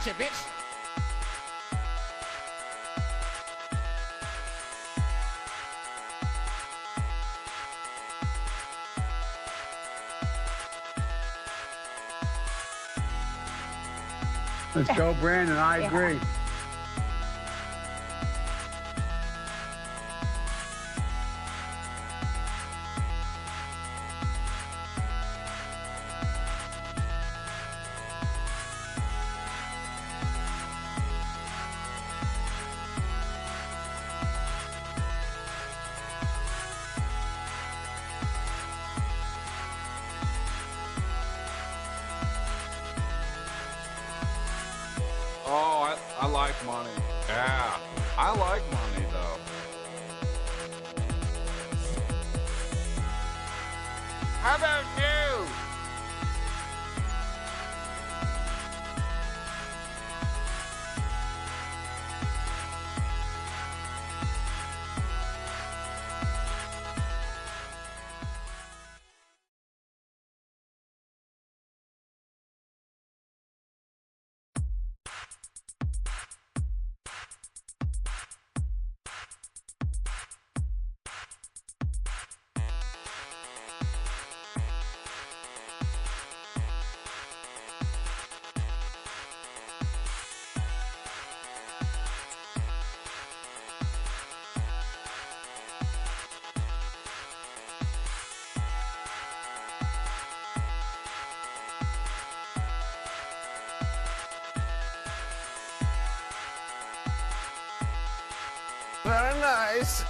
Gotcha, bitch. Let's go, Brandon. I agree. Oh, I like money. Yeah, I like money though. How about you? Very nice.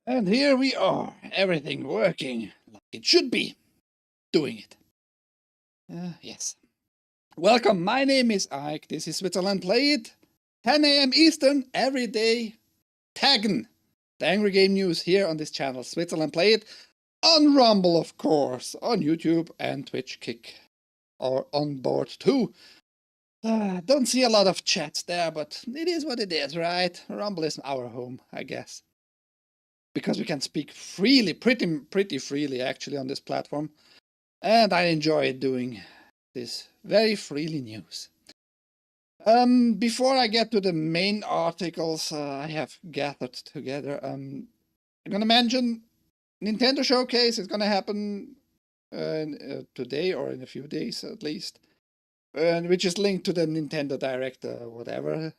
And here we are, everything working like it should be, doing it. Yes. Welcome, my name is Ike, this is Switzerland.playit, 10 a.m. Eastern, every day, TAGN, the Angry Game News here on this channel, Switzerland.playit, on Rumble, of course, on YouTube and Twitch Kick, or on board too. Don't see a lot of chats there, but it is what it is, right? Rumble is our home, I guess. Because we can speak freely, pretty freely actually on this platform. And I enjoy doing this very freely news. Before I get to the main articles I have gathered together, I'm gonna mention Nintendo Showcase is gonna happen today or in a few days at least, which is linked to the Nintendo Direct, whatever.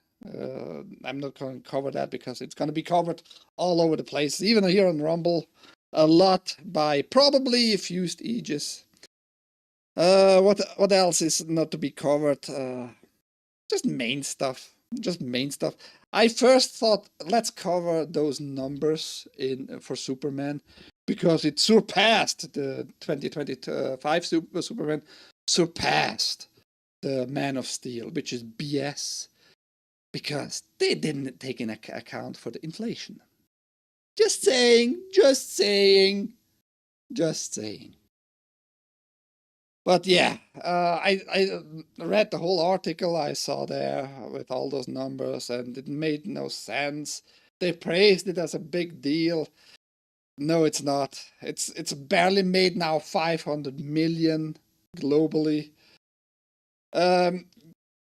I'm not going to cover that because it's going to be covered all over the place, even here on Rumble, a lot by probably Fused Aegis. What else is not to be covered? Just main stuff. I first thought let's cover those numbers for Superman because it surpassed the 2025 Superman surpassed the Man of Steel, which is BS. Because they didn't take into account for the inflation. Just saying. But yeah, I read the whole article I saw there with all those numbers and it made no sense. They praised it as a big deal. No, it's not. It's barely made now 500 million globally.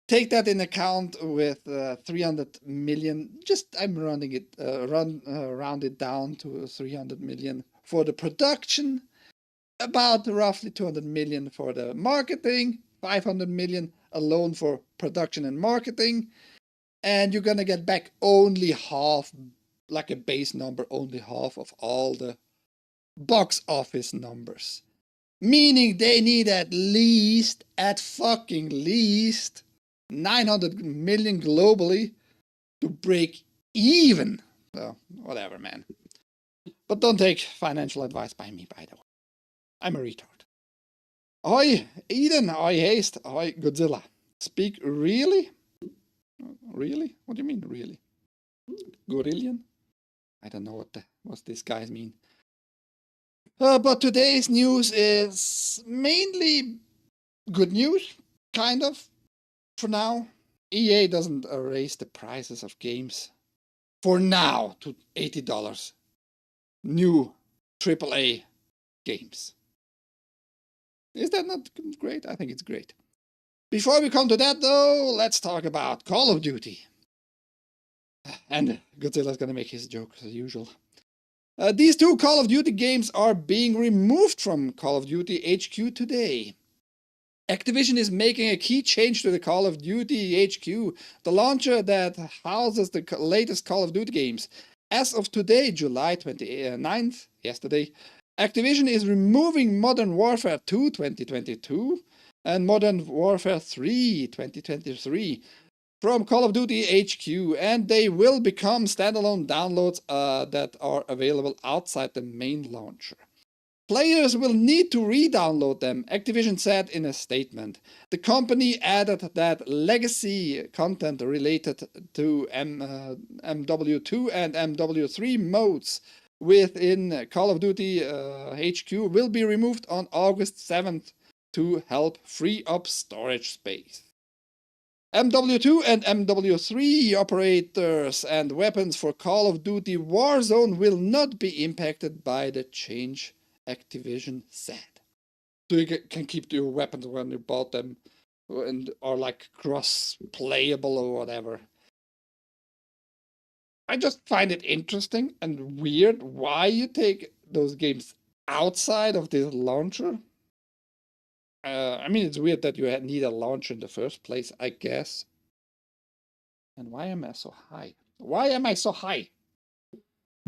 Take that in account with 300 million. I'm running it, round it down to 300 million for the production, about roughly 200 million for the marketing, 500 million alone for production and marketing, and you're gonna get back only half, like a base number, only half of all the box office numbers. Meaning they need at fucking least 900 million globally to break even. So, whatever, man. But don't take financial advice by me, by the way. I'm a retard. Ahoy, Eden, ahoy, Haste, ahoy, Godzilla. Speak really? Really? What do you mean, really? Gorillion? I don't know what these guys mean. But today's news is mainly good news, kind of, for now. EA doesn't raise the prices of games for now to $80. New AAA games. Is that not great? I think it's great. Before we come to that, though, let's talk about Call of Duty. And Godzilla's gonna make his joke as usual. These two Call of Duty games are being removed from Call of Duty HQ today. Activision is making a key change to the Call of Duty HQ, the launcher that houses the latest Call of Duty games. As of today, July 29th, yesterday, Activision is removing Modern Warfare 2 2022 and Modern Warfare 3 2023 from Call of Duty HQ, and they will become standalone downloads that are available outside the main launcher. Players will need to re-download them, Activision said in a statement. The company added that legacy content related to MW2 and MW3 modes within Call of Duty HQ will be removed on August 7th to help free up storage space. MW2 and MW3 operators and weapons for Call of Duty Warzone will not be impacted by the change, Activision said. So you can keep your weapons when you bought them and are like cross-playable or whatever. I just find it interesting and weird why you take those games outside of this launcher. I mean, it's weird that you need a launcher in the first place, I guess. And why am I so high? Why am I so high?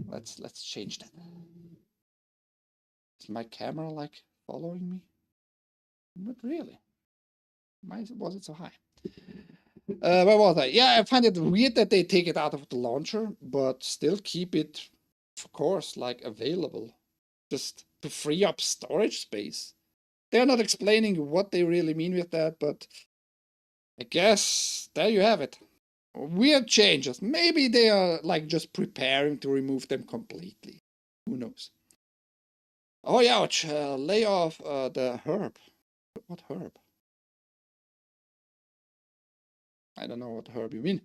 Let's change that. Is my camera like following me? Not really. Why was it so high? Where was I? Yeah, I find it weird that they take it out of the launcher, but still keep it, of course, like available, just to free up storage space. They're not explaining what they really mean with that, but I guess there you have it. Weird changes. Maybe they are like just preparing to remove them completely. Who knows? Oh, ouch. Lay off the herb. What herb? I don't know what herb you mean.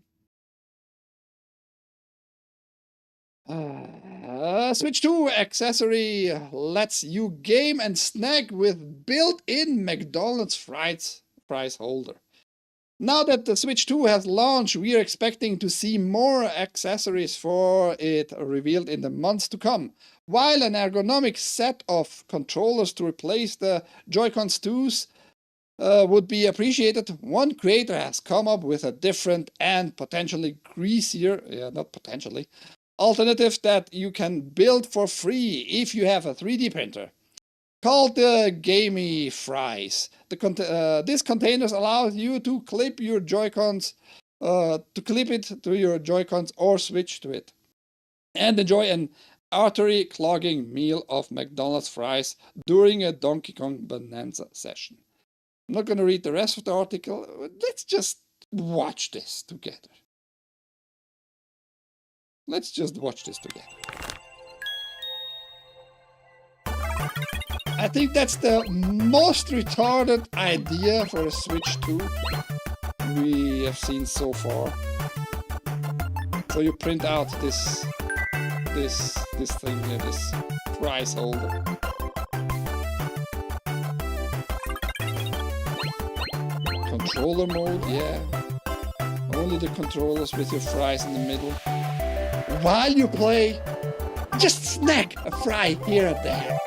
Switch 2 accessory lets you game and snack with built-in McDonald's fries holder. Now that the Switch 2 has launched, we are expecting to see more accessories for it revealed in the months to come. While an ergonomic set of controllers to replace the Joy-Con 2s would be appreciated, one creator has come up with a different and potentially greasier, not potentially, alternative that you can build for free if you have a 3D printer. Called the Gamey Fries. This containers allows you to clip your Joy-Cons, to clip it to your Joy-Cons or switch to it, and enjoy an artery clogging meal of McDonald's fries during a Donkey Kong Bonanza session. I'm not going to read the rest of the article. Let's just watch this together. Let's just watch this together. I think that's the most retarded idea for a Switch 2 we have seen so far. So you print out this thing here, this prize holder. Controller mode, yeah. Only the controllers with your fries in the middle. While you play, just snack a fry here and there.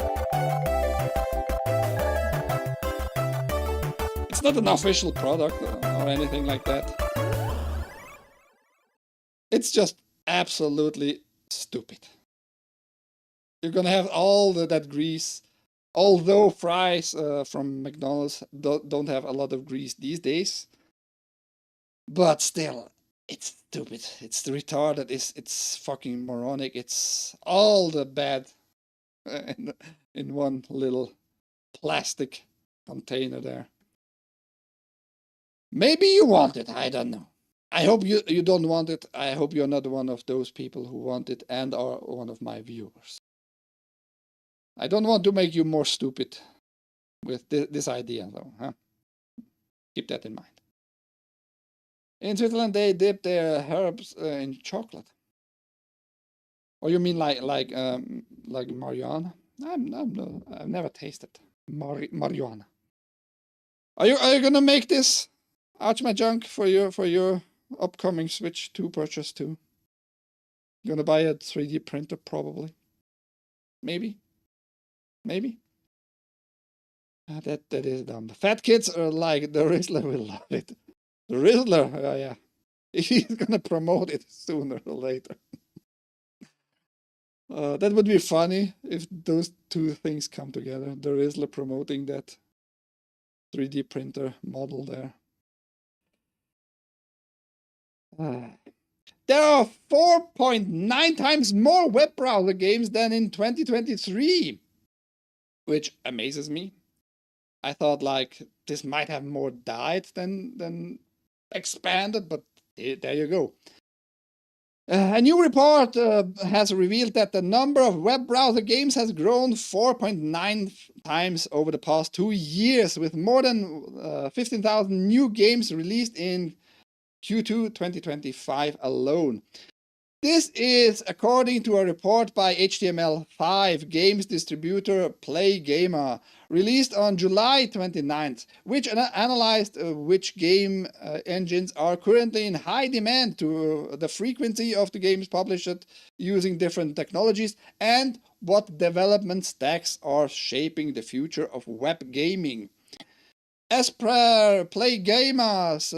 It's It's not an official product or anything like that. It's just absolutely stupid. You're gonna have all that grease. Although fries from McDonald's don't have a lot of grease these days. But still, it's stupid. It's retarded. It's fucking moronic. It's all the bad in one little plastic container there. Maybe you want it. I don't know. I hope you don't want it. I hope you're not one of those people who want it and are one of my viewers. I don't want to make you more stupid with this idea, though. Huh? Keep that in mind. In Switzerland, they dip their herbs in chocolate. Or you mean like marijuana? I've never tasted marijuana. Are you gonna make this ArchMyJunk for your upcoming Switch 2 purchase too? You're gonna buy a 3D printer probably. Maybe. That is dumb. Fat kids are like the Rizzler will love it. The Rizzler, yeah. He's gonna promote it sooner or later. That would be funny if those two things come together. The Rizzler promoting that 3D printer model there. There are 4.9 times more web browser games than in 2023, which amazes me. I thought like this might have more died than expanded, but there you go. A new report has revealed that the number of web browser games has grown 4.9 times over the past 2 years, with more than 15,000 new games released in Q2 2025 alone. This is according to a report by HTML5 games distributor PlayGamer, released on July 29th, which analyzed which game engines are currently in high demand to the frequency of the games published using different technologies and what development stacks are shaping the future of web gaming. As per PlayGamer's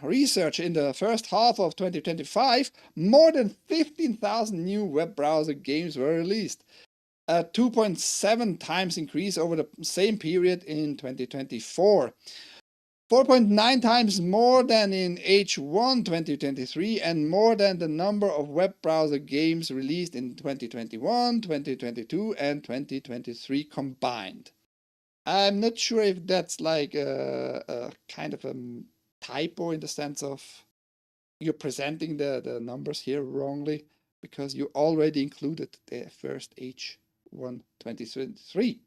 research in the first half of 2025, more than 15,000 new web browser games were released, a 2.7 times increase over the same period in 2024. 4.9 times more than in H1 2023 and more than the number of web browser games released in 2021, 2022 and 2023 combined. I'm not sure if that's like a kind of a typo in the sense of you're presenting the numbers here wrongly, because you already included the first H1 2023.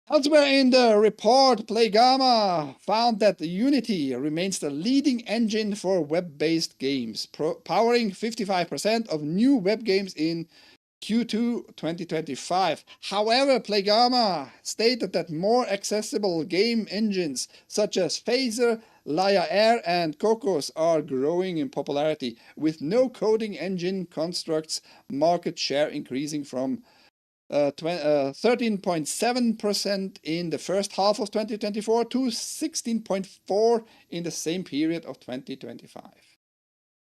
Elsewhere in the report, PlayGamer found that Unity remains the leading engine for web-based games, powering 55% of new web games in Q2 2025. However, PlayGamer stated that more accessible game engines such as Phaser, Laya Air and Cocos are growing in popularity, with no coding engine constructs market share increasing from 13.7% in the first half of 2024 to 16.4% in the same period of 2025.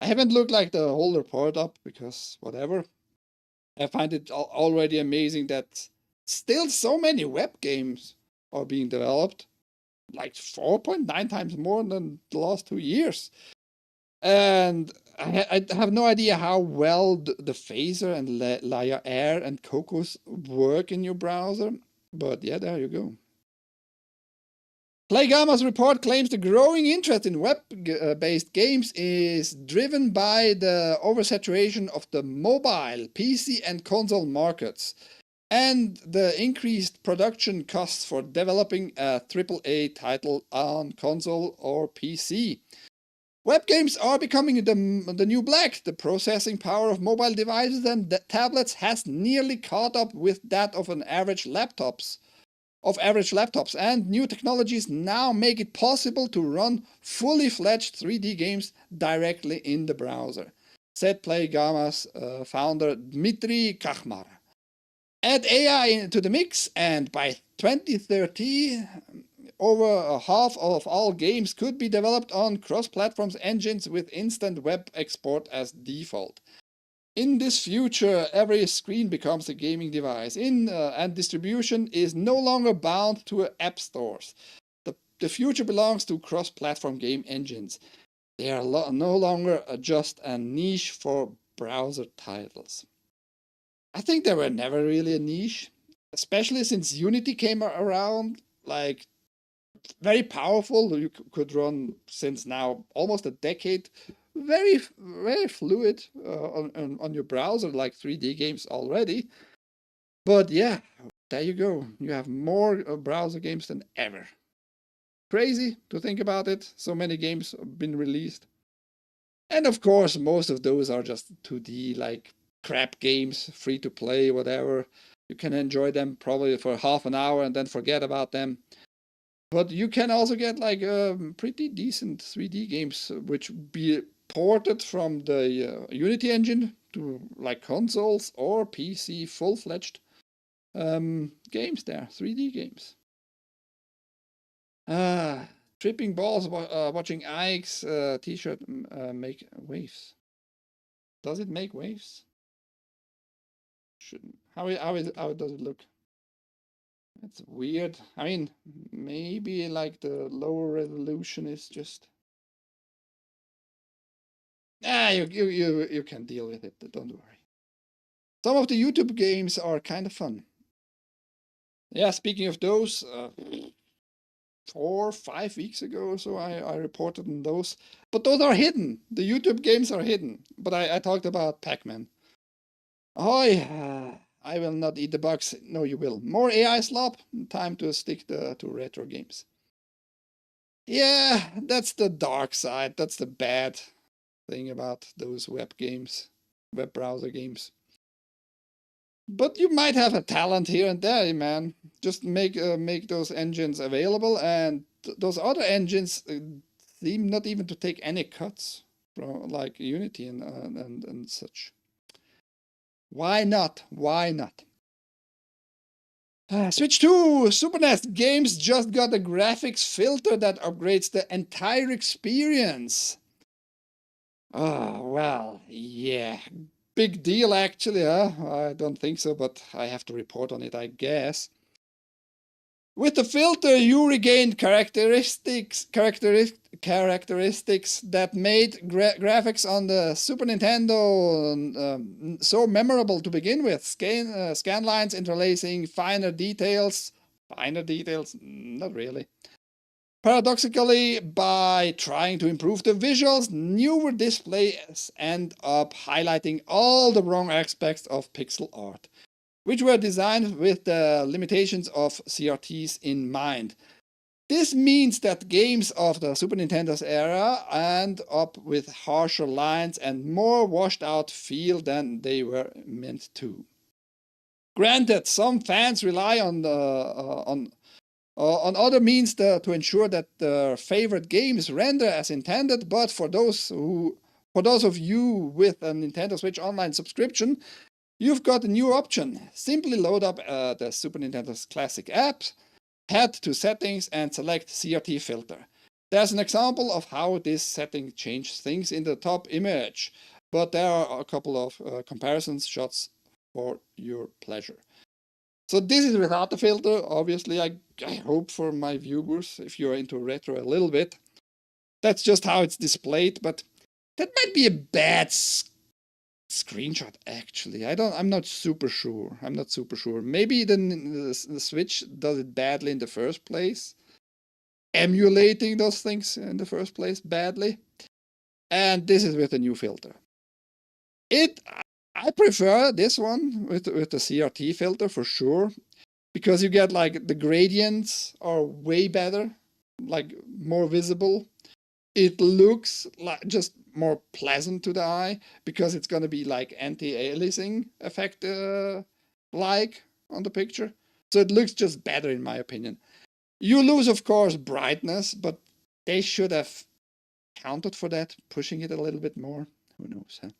I haven't looked like the whole report up because whatever. I find it already amazing that still so many web games are being developed, like 4.9 times more than the last 2 years. And I have no idea how well the Phaser and Laya Air and Cocos work in your browser, but yeah, there you go. PlayGamer's report claims the growing interest in web-based games is driven by the oversaturation of the mobile, PC and console markets, and the increased production costs for developing a AAA title on console or PC. Web games are becoming the new black. The processing power of mobile devices and tablets has nearly caught up with that of average laptops, and new technologies now make it possible to run fully fledged 3D games directly in the browser, said PlayGamer's founder Dmitry Kakhmar. Add AI into the mix, and by 2030, over half of all games could be developed on cross-platforms engines with instant web export as default. In this future, every screen becomes a gaming device, and distribution is no longer bound to app stores. The future belongs to cross-platform game engines. They are no longer just a niche for browser titles. I think they were never really a niche, especially since Unity came around, like very powerful. You could run since now almost a decade, very fluid on your browser, like 3D games already. But yeah, there you go. You have more browser games than ever. Crazy to think about it. So many games have been released. And of course, most of those are just 2D, like crap games, free to play, whatever. You can enjoy them probably for half an hour and then forget about them. But you can also get like pretty decent 3D games, which be ported from the Unity engine to like consoles or PC full-fledged games there, 3D games. Tripping balls watching Ike's t-shirt make waves. Does it make waves? Shouldn't. How does it look? It's weird. I mean, maybe like the lower resolution is just. You can deal with it. Don't worry. Some of the YouTube games are kind of fun. Yeah, speaking of those, 4 or 5 weeks ago or so, I reported on those. But those are hidden. The YouTube games are hidden. But I talked about Pac-Man. Ahoy! I will not eat the bugs. No, you will. More AI slop. Time to stick to retro games. Yeah, that's the dark side. That's the bad thing about those web games, web browser games. But you might have a talent here and there, man. Just make those engines available, and those other engines seem not even to take any cuts from like Unity and such. Why not? Why not? Switch to Super NES. Games just got a graphics filter that upgrades the entire experience. Oh, well, yeah. Big deal, actually, huh? I don't think so, but I have to report on it, I guess. With the filter, you regained characteristics that made graphics on the Super Nintendo so memorable to begin with. Scan lines interlacing, finer details. Finer details? Not really. Paradoxically, by trying to improve the visuals, newer displays end up highlighting all the wrong aspects of pixel art, which were designed with the limitations of CRTs in mind. This means that games of the Super Nintendo's era end up with harsher lines and more washed out feel than they were meant to. Granted, some fans rely on other means to ensure that their favorite games render as intended, but for those of you with a Nintendo Switch Online subscription, you've got a new option. Simply load up the Super Nintendo's classic app, head to settings and select CRT filter. There's an example of how this setting changes things in the top image, but there are a couple of comparison shots for your pleasure. So this is without the filter. Obviously, I hope for my viewers, if you're into retro a little bit, that's just how it's displayed, but that might be a bad screenshot, actually. I'm not super sure. Maybe the Switch does it badly in the first place, emulating those things in the first place badly. And this is with a new filter. I prefer this one with the CRT filter for sure, because you get like the gradients are way better, like more visible. It looks like just more pleasant to the eye because it's going to be like anti-aliasing effect like on the picture. So it looks just better in my opinion. You lose, of course, brightness, but they should have counted for that, pushing it a little bit more. Who knows, huh?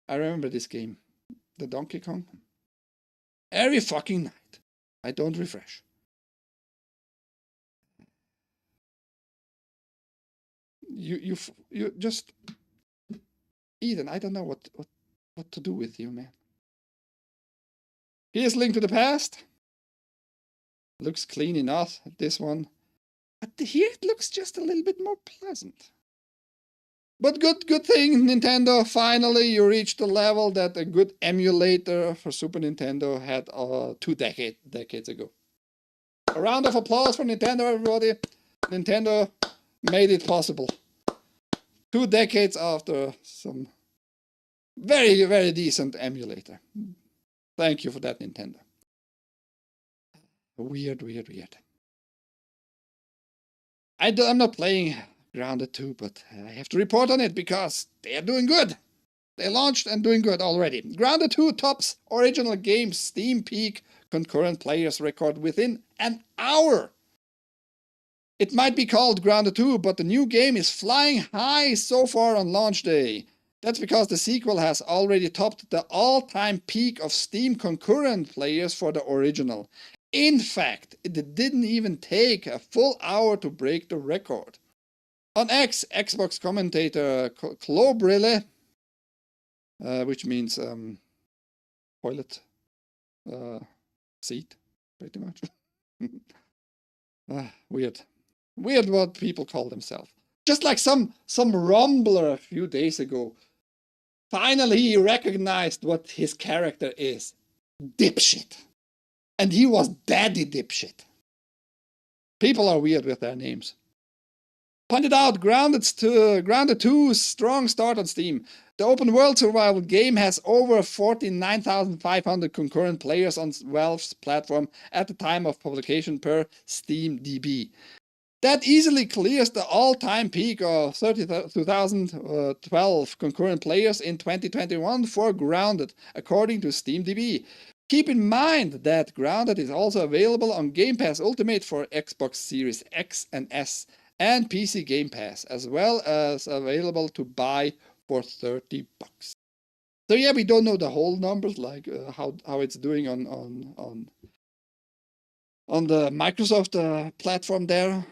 I remember this game, the Donkey Kong. Every fucking night, I don't refresh. you just Eden. I don't know what to do with you, man. Here's Link to the Past. Looks clean enough, this one. But here it looks just a little bit more pleasant. But good thing, Nintendo, finally you reached the level that a good emulator for Super Nintendo had 2 decades ago. A round of applause for Nintendo, everybody. Nintendo made it possible. 2 decades after some very, very decent emulator. Thank you for that, Nintendo. Weird. I'm not playing Grounded 2, but I have to report on it because they are doing good. They launched and doing good already. Grounded 2 tops original game's Steam peak concurrent players record within an hour. It might be called Grounded 2, but the new game is flying high so far on launch day. That's because the sequel has already topped the all-time peak of Steam concurrent players for the original. In fact, it didn't even take a full hour to break the record. On X, Xbox commentator Claude Brille, which means toilet seat, pretty much. Weird what people call themselves. Just like some rumbler a few days ago. Finally, he recognized what his character is. Dipshit. And he was Daddy Dipshit. People are weird with their names. Pointed out Grounded 2's strong start on Steam. The open world survival game has over 49,500 concurrent players on Valve's platform at the time of publication per SteamDB. That easily clears the all-time peak of 32,012 concurrent players in 2021 for Grounded, according to SteamDB. Keep in mind that Grounded is also available on Game Pass Ultimate for Xbox Series X and S and PC Game Pass, as well as available to buy for $30. So yeah, we don't know the whole numbers, like how it's doing on the Microsoft platform there.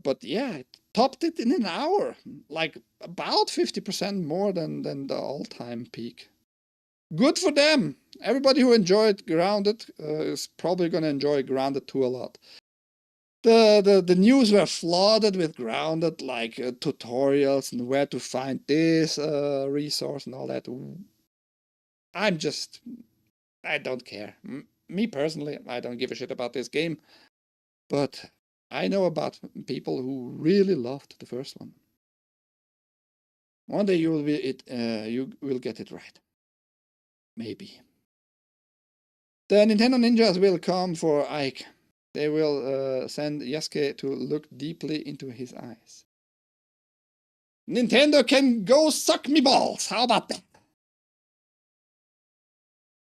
But yeah, it topped it in an hour, like about 50% more than the all-time peak. Good for them. Everybody who enjoyed Grounded is probably going to enjoy Grounded 2 a lot. The news were flooded with Grounded, like tutorials and where to find this resource and all that. I don't care. Me personally, I don't give a shit about this game. But I know about people who really loved the first one. One day you will get it right. Maybe. The Nintendo Ninjas will come for Ike. They will send Yasuke to look deeply into his eyes. Nintendo can go suck me balls. How about that?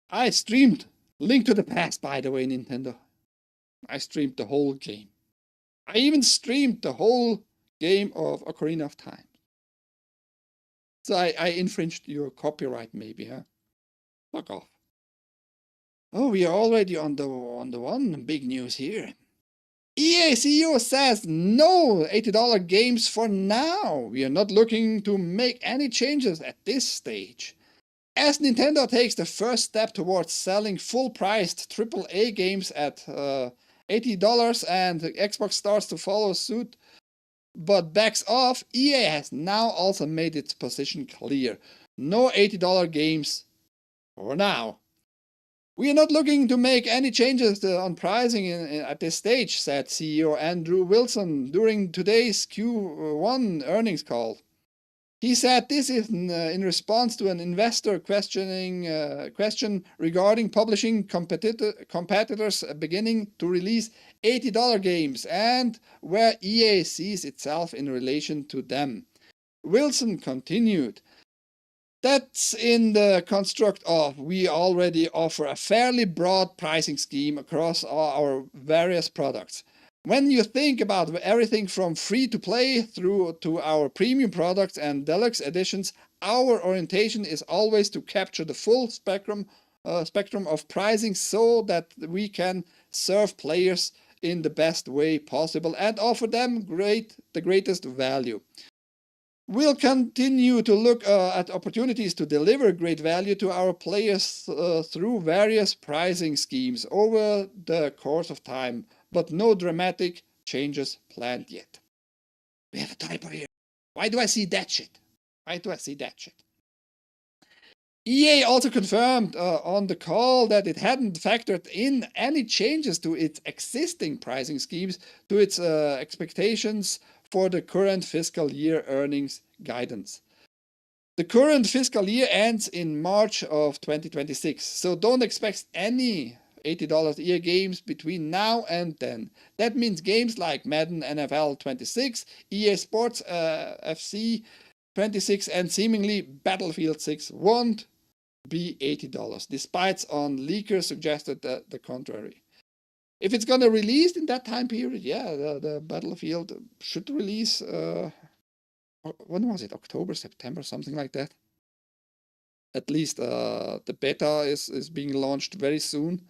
I streamed Link to the Past, by the way, Nintendo. I streamed the whole game. I even streamed the whole game of Ocarina of Time. So I infringed your copyright, maybe, huh? Fuck off. Oh, we are already on the one big news here. EA CEO says no $80 games for now. We are not looking to make any changes at this stage. As Nintendo takes the first step towards selling full-priced AAA games at $80 and Xbox starts to follow suit but backs off, EA has now also made its position clear. No $80 games for now. We are not looking to make any changes on pricing at this stage, said CEO Andrew Wilson during today's Q1 earnings call. He said this is in response to an investor question regarding publishing competitors beginning to release $80 games and where EA sees itself in relation to them. Wilson continued, that's in the construct of we already offer a fairly broad pricing scheme across our various products. When you think about everything from free-to-play through to our premium products and deluxe editions, our orientation is always to capture the full spectrum of pricing so that we can serve players in the best way possible and offer them the greatest value. We'll continue to look at opportunities to deliver great value to our players through various pricing schemes over the course of time, but no dramatic changes planned yet. We have a typo here. Why do I see that shit? Why do I see that shit? EA also confirmed on the call that it hadn't factored in any changes to its existing pricing schemes to its expectations for the current fiscal year earnings guidance. The current fiscal year ends in March of 2026, so don't expect any $80 EA games between now and then. That means games like Madden NFL 26, EA Sports FC 26, and seemingly Battlefield 6 won't be $80, despite on leakers suggested the contrary. If it's gonna release in that time period, yeah, the Battlefield should release. When was it? October, September, something like that. At least the beta is being launched very soon.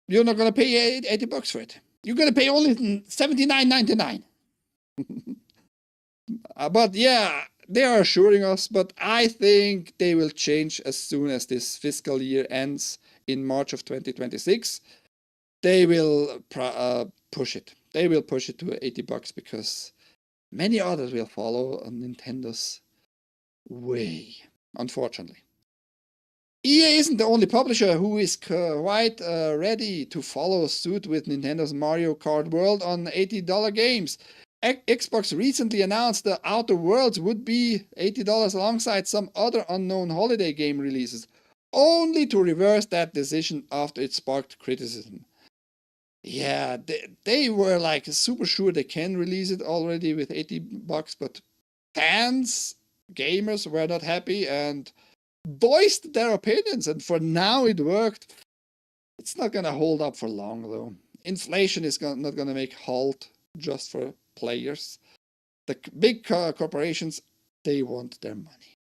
You're not gonna pay $80 for it. You're gonna pay only $79.99. But yeah, they are assuring us. But I think they will change as soon as this fiscal year ends in March of 2026. They will push it. They will push it to $80 because many others will follow on Nintendo's way, unfortunately. EA isn't the only publisher who is quite ready to follow suit with Nintendo's Mario Kart World on $80 games. Xbox recently announced the Outer Worlds would be $80 alongside some other unknown holiday game releases, only to reverse that decision after it sparked criticism. Yeah, they were like super sure they can release it already with $80, but fans, gamers were not happy and voiced their opinions, and for now it worked. It's not gonna hold up for long though. Inflation is not gonna make halt just for players. The big corporations, they want their money.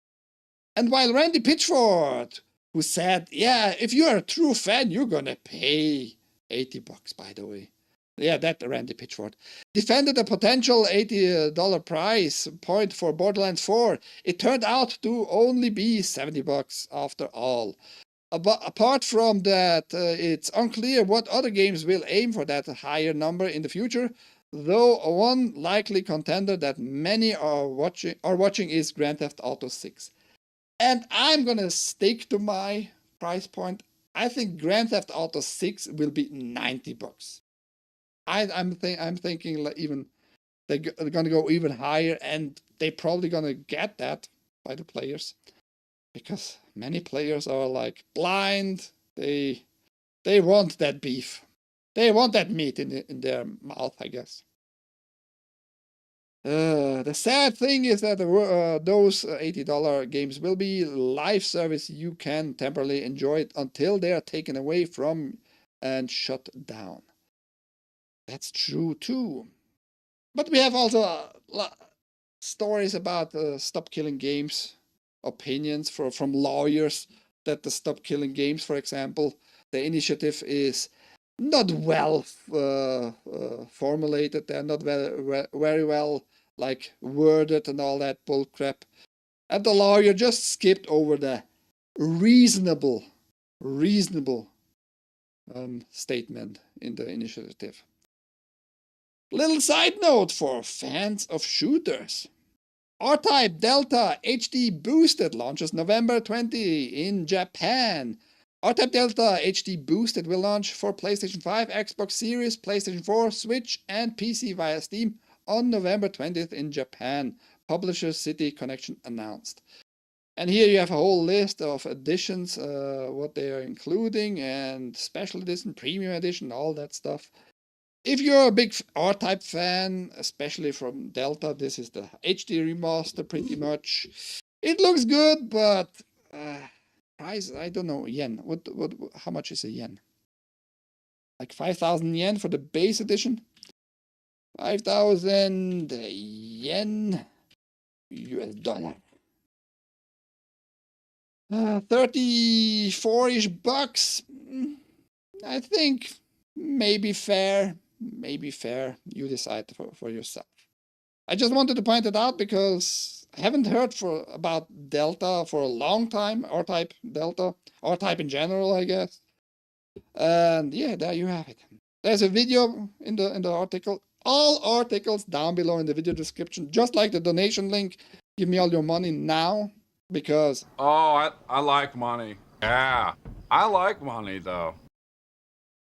And while Randy Pitchford, who said, yeah, if you're a true fan, you're gonna pay $80, by the way. Yeah, that Randy Pitchford defended a potential $80 price point for Borderlands 4. It turned out to only be $70 after all. Apart from that, it's unclear what other games will aim for that higher number in the future, though one likely contender that many are watching is Grand Theft Auto 6. And I'm gonna stick to my price point. I think Grand Theft Auto 6 will be $90. I'm thinking like even they're gonna go even higher, and they're probably gonna get that by the players because many players are like blind. They want that beef. They want that meat in their mouth, I guess. The sad thing is that those $80 games will be live service. You can temporarily enjoy it until they are taken away from and shut down. That's true too. But we have also stories about Stop Killing Games, opinions from lawyers that the Stop Killing Games, for example, the initiative is not well formulated. They're not very well like worded and all that bullcrap. And the lawyer just skipped over the reasonable statement in the initiative. Little side note for fans of shooters. R-Type Delta HD Boosted launches November 20 in Japan. R-Type Delta HD Boosted will launch for PlayStation 5, Xbox Series, PlayStation 4, Switch, and PC via Steam on November 20th in Japan, Publisher City Connection announced. And here you have a whole list of editions, what they are including, and special edition, premium edition, all that stuff. If you're a big R-Type fan, especially from Delta, this is the HD remaster pretty much. It looks good, but price, I don't know, yen. How much is a yen? Like 5,000 yen for the base edition? 5,000 yen, US dollar. 34-ish bucks. I think maybe fair. You decide for yourself. I just wanted to point it out because I haven't heard about Delta for a long time, R-Type Delta, R-Type in general, I guess. And yeah, there you have it. There's a video in the article. All articles down below in the video description, just like the donation link. Give me all your money now, because... Oh, I like money. Yeah, I like money, though.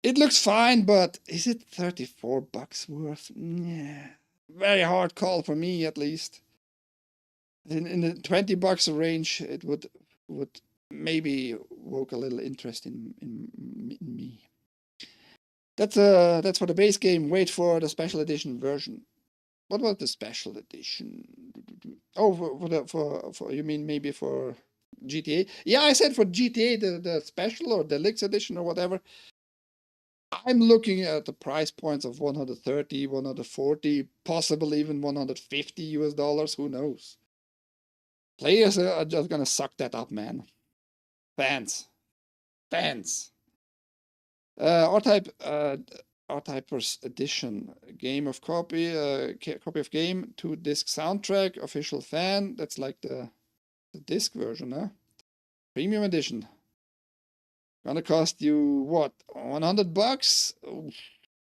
It looks fine, but is it 34 bucks worth? Yeah, very hard call for me, at least. In the 20 bucks range, it would maybe woke a little interest in me. That's for the base game. Wait for the special edition version. What was the special edition? Oh, for you mean maybe for GTA? Yeah, I said for GTA the special or deluxe edition or whatever. I'm looking at the price points of 130, 140, possibly even 150 US dollars. Who knows? Players are just gonna suck that up, man. Fans. R-Typers edition, game of copy of game, 2-disc soundtrack, official fan. That's like the disc version, huh? Premium edition. Gonna cost you what? 100 bucks? Ooh,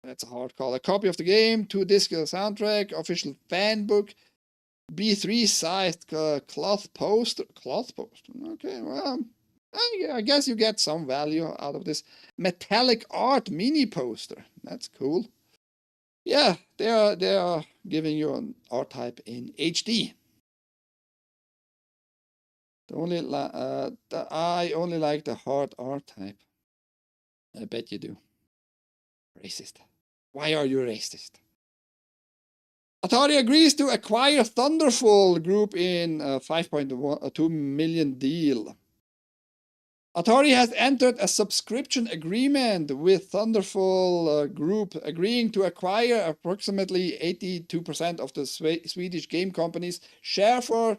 that's a hard call. A copy of the game, 2-disc soundtrack, official fan book, B3 sized cloth poster. Cloth poster. Okay, well, I guess you get some value out of this metallic art mini poster. That's cool. Yeah, they are giving you an R-Type in HD. I only like the hard R-Type. I bet you do. Racist. Why are you racist? Atari agrees to acquire Thunderful Group in a $5.2 million deal. Atari has entered a subscription agreement with Thunderful Group, agreeing to acquire approximately 82% of the Swedish game company's share for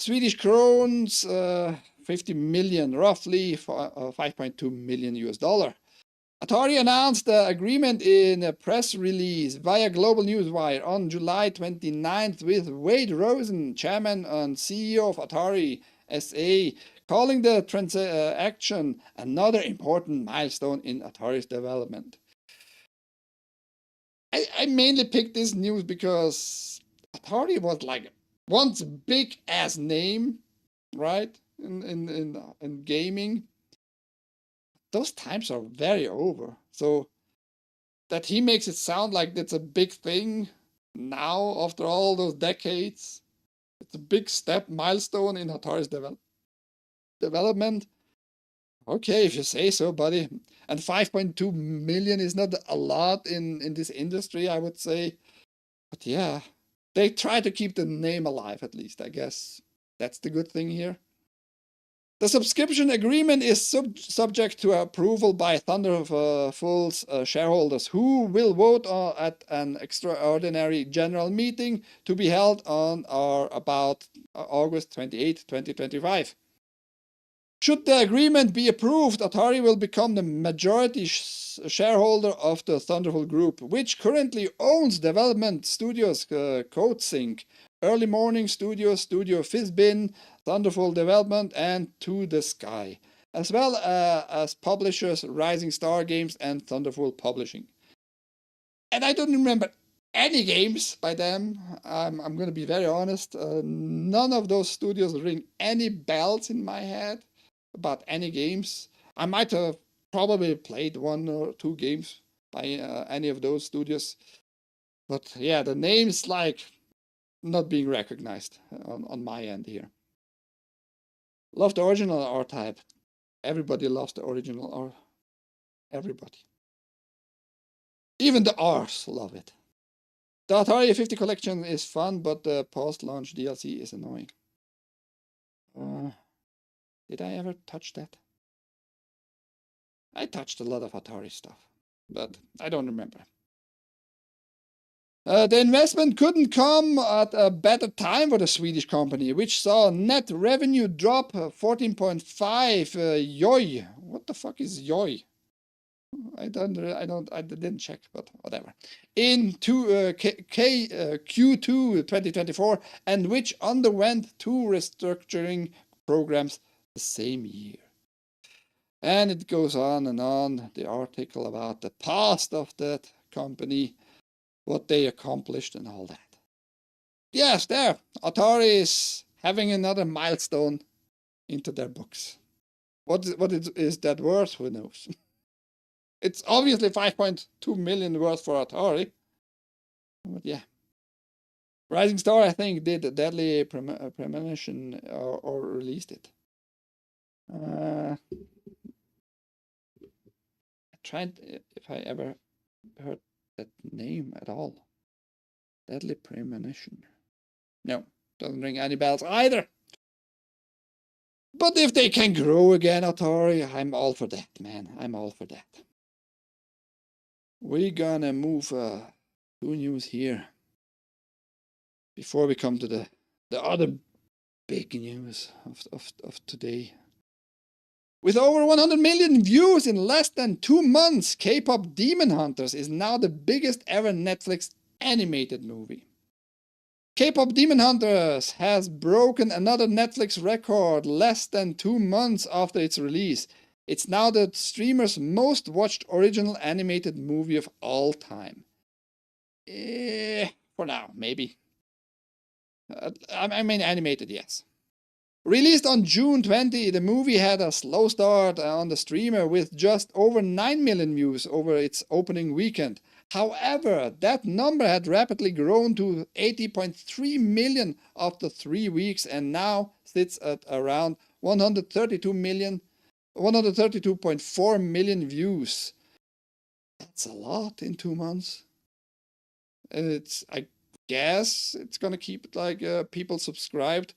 Swedish crowns 50 million, roughly 5.2 million US dollar. Atari announced the agreement in a press release via Global Newswire on July 29th with Wade Rosen, chairman and CEO of Atari SA, calling the transaction another important milestone in Atari's development. I mainly picked this news because Atari was like once a big ass name, right? In gaming. Those times are very over. So that he makes it sound like that's a big thing now after all those decades. It's a big step, milestone in Atari's development. Okay, if you say so, buddy. And 5.2 million is not a lot in this industry, I would say. But yeah, they try to keep the name alive at least, I guess. That's the good thing here. The subscription agreement is subject to approval by Thunderful's shareholders, who will vote at an extraordinary general meeting to be held on or about August 28, 2025. Should the agreement be approved, Atari will become the majority shareholder of the Thunderful Group, which currently owns development studios CodeSync, Early Morning Studios, Studio Fizbin, Thunderful Development, and To the Sky, as well as publishers Rising Star Games and Thunderful Publishing. And I don't remember any games by them. I'm going to be very honest. None of those studios ring any bells in my head about any games. I might have probably played 1 or 2 games by any of those studios. But yeah, the name's like not being recognized on my end here. Love the original R-Type. Everybody loves the original R. Everybody. Even the R's love it. The Atari 50 collection is fun, but the post-launch DLC is annoying. Did I ever touch that? I touched a lot of Atari stuff, but I don't remember. The investment couldn't come at a better time for the Swedish company, which saw net revenue drop 14.5 YOY. What the fuck is YOY? I didn't check, but whatever. In Q2 2024, and which underwent 2 restructuring programs the same year. And it goes on and on, the article about the past of that company, what they accomplished and all that. Yes, there, Atari is having another milestone into their books. What is that worth? Who knows? It's obviously 5.2 million worth for Atari. But yeah. Rising Star, I think, did a Deadly Premonition or released it. I tried if I ever heard that name at all. Deadly Premonition. No, doesn't ring any bells either. But if they can grow again, Atari, I'm all for that, man. I'm all for that. We're gonna move to news here before we come to the other big news of today. With over 100 million views in less than 2 months, K-pop Demon Hunters is now the biggest ever Netflix animated movie. K-pop Demon Hunters has broken another Netflix record less than 2 months after its release. It's now the streamer's most watched original animated movie of all time. For now, maybe. I mean animated, yes. Released on June 20, the movie had a slow start on the streamer with just over 9 million views over its opening weekend. However, that number had rapidly grown to 80.3 million after 3 weeks and now sits at around 132.4 million views. That's a lot in 2 months. And I guess it's gonna keep it like people subscribed.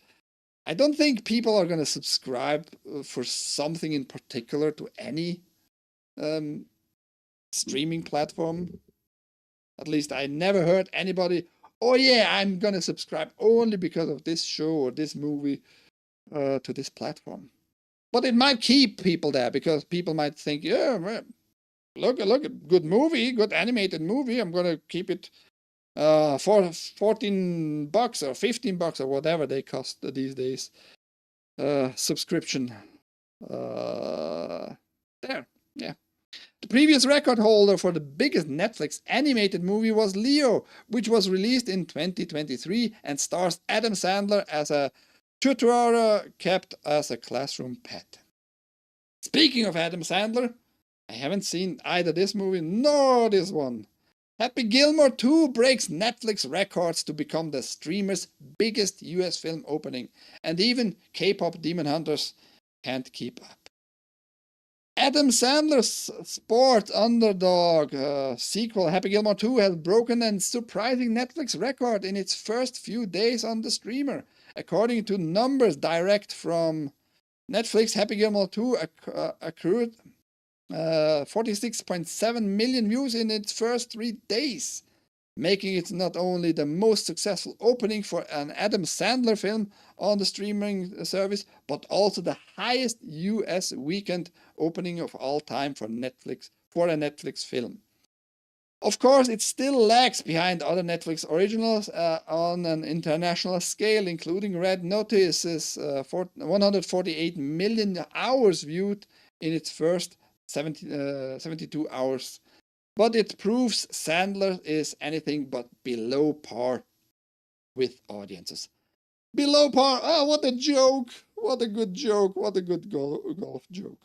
I don't think people are gonna subscribe for something in particular to any streaming platform. At least I never heard anybody, oh yeah, I'm gonna subscribe only because of this show or this movie to this platform. But it might keep people there because people might think, yeah, look, good movie, good animated movie. I'm gonna keep it for $14 or $15 or whatever they cost these days. Subscription. There, yeah. The previous record holder for the biggest Netflix animated movie was Leo, which was released in 2023 and stars Adam Sandler as a tutor kept as a classroom pet. Speaking of Adam Sandler, I haven't seen either this movie nor this one. Happy Gilmore 2 breaks Netflix records to become the streamer's biggest US film opening, and even K-pop Demon Hunters can't keep up. Adam Sandler's sport underdog sequel Happy Gilmore 2 has broken a surprising Netflix record in its first few days on the streamer. According to numbers direct from Netflix, Happy Gilmore 2 accrued 46.7 million views in its first 3 days, making it not only the most successful opening for an Adam Sandler film on the streaming service, but also the highest US weekend opening of all time for a Netflix film. Of course, it still lags behind other Netflix originals on an international scale, including Red Notice's 148 million hours viewed in its first 72 hours. But it proves Sandler is anything but below par with audiences. Below par? Oh, what a joke! What a good joke! What a good golf joke.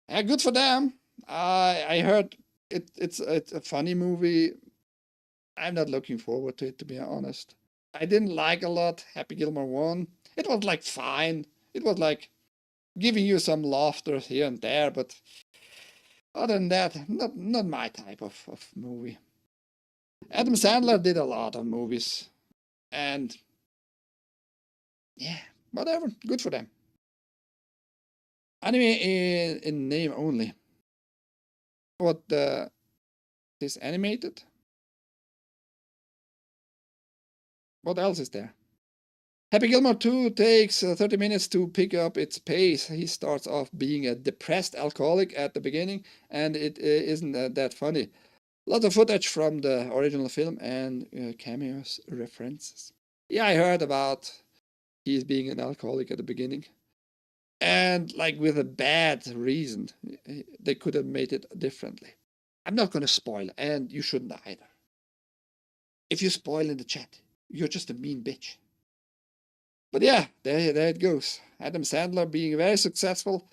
Yeah, good for them. I heard it's a funny movie. I'm not looking forward to it, to be honest. I didn't like a lot Happy Gilmore 1. It was like fine. It was like giving you some laughter here and there, but other than that, not my type of movie. Adam Sandler did a lot of movies, and yeah, whatever, good for them. Anime in name only. What is animated? What else is there? Happy Gilmore 2 takes 30 minutes to pick up its pace. He starts off being a depressed alcoholic at the beginning, and it isn't that funny. Lots of footage from the original film and cameos references. Yeah, I heard about he's being an alcoholic at the beginning. And like with a bad reason. They could have made it differently. I'm not going to spoil, and you shouldn't either. If you spoil in the chat, you're just a mean bitch. But yeah, there it goes. Adam Sandler being very successful.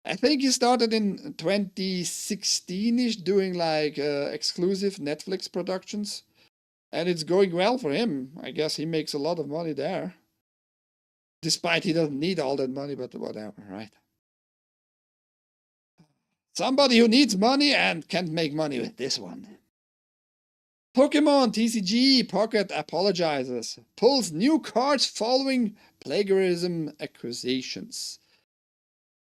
I think he started in 2016-ish doing like exclusive Netflix productions. And it's going well for him. I guess he makes a lot of money there. Despite he doesn't need all that money, but whatever, right? Somebody who needs money and can't make money with this one. Pokemon TCG Pocket apologizes. Pulls new cards following plagiarism accusations.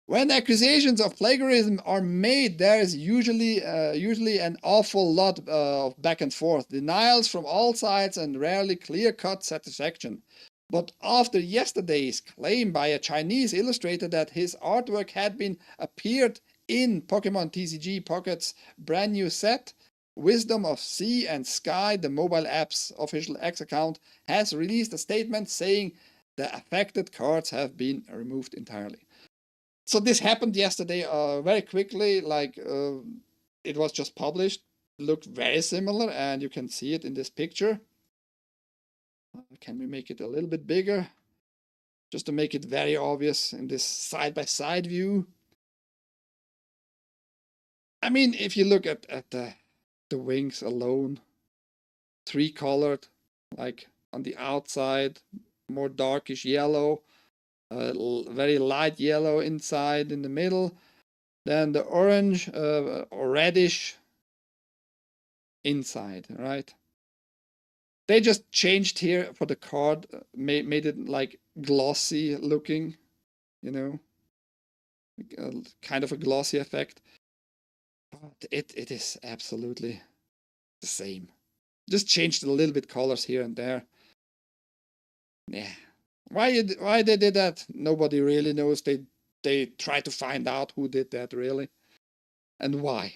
When accusations of plagiarism are made, there is usually an awful lot of back and forth, denials from all sides, and rarely clear-cut satisfaction. But after yesterday's claim by a Chinese illustrator that his artwork had appeared in Pokemon TCG Pocket's brand new set, Wisdom of Sea and Sky, the mobile app's official X account, has released a statement saying the affected cards have been removed entirely. So this happened yesterday very quickly, like it was just published, looked very similar, and you can see it in this picture. Can we make it a little bit bigger? Just to make it very obvious in this side-by-side view. I mean, if you look at the wings alone, three-colored, like on the outside, more darkish yellow, very light yellow inside in the middle, then the orange or reddish inside, right? They just changed here for the card, made it like glossy looking, you know, kind of a glossy effect. But it is absolutely the same. Just changed a little bit colors here and there. Yeah. Why they did that? Nobody really knows. They try to find out who did that really and why.